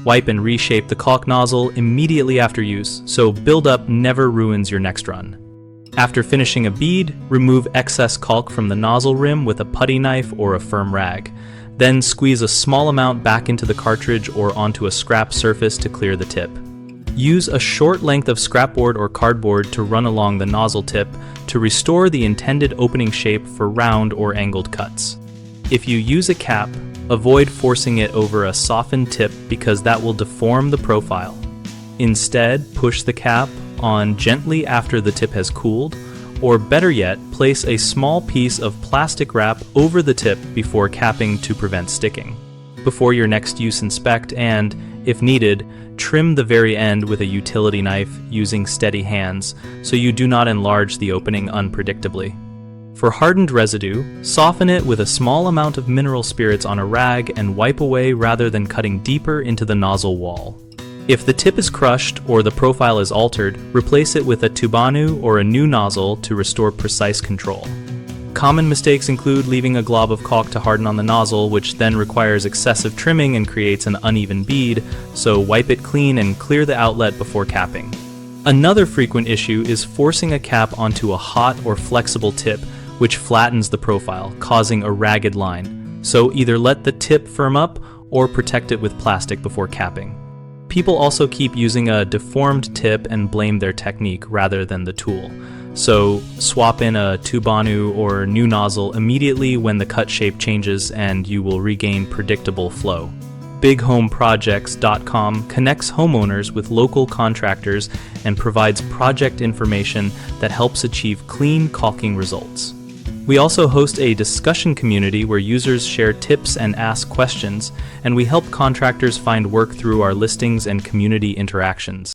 Wipe and reshape the caulk nozzle immediately after use, so buildup never ruins your next run. After finishing a bead, remove excess caulk from the nozzle rim with a putty knife or a firm rag. Then squeeze a small amount back into the cartridge or onto a scrap surface to clear the tip. Use a short length of scrapboard or cardboard to run along the nozzle tip to restore the intended opening shape for round or angled cuts. If you use a cap, avoid forcing it over a softened tip because that will deform the profile. Instead, push the cap on gently after the tip has cooled, or better yet, place a small piece of plastic wrap over the tip before capping to prevent sticking. Before your next use, inspect and, if needed, trim the very end with a utility knife using steady hands so you do not enlarge the opening unpredictably. For hardened residue, soften it with a small amount of mineral spirits on a rag and wipe away rather than cutting deeper into the nozzle wall. If the tip is crushed or the profile is altered, replace it with a Tubanu or a new nozzle to restore precise control. Common mistakes include leaving a glob of caulk to harden on the nozzle, which then requires excessive trimming and creates an uneven bead, so wipe it clean and clear the outlet before capping. Another frequent issue is forcing a cap onto a hot or flexible tip, which flattens the profile, causing a ragged line. So either let the tip firm up or protect it with plastic before capping. People also keep using a deformed tip and blame their technique rather than the tool. So swap in a Tubanu or new nozzle immediately when the cut shape changes and you will regain predictable flow. BigHomeProjects.com connects homeowners with local contractors and provides project information that helps achieve clean caulking results. We also host a discussion community where users share tips and ask questions, and we help contractors find work through our listings and community interactions.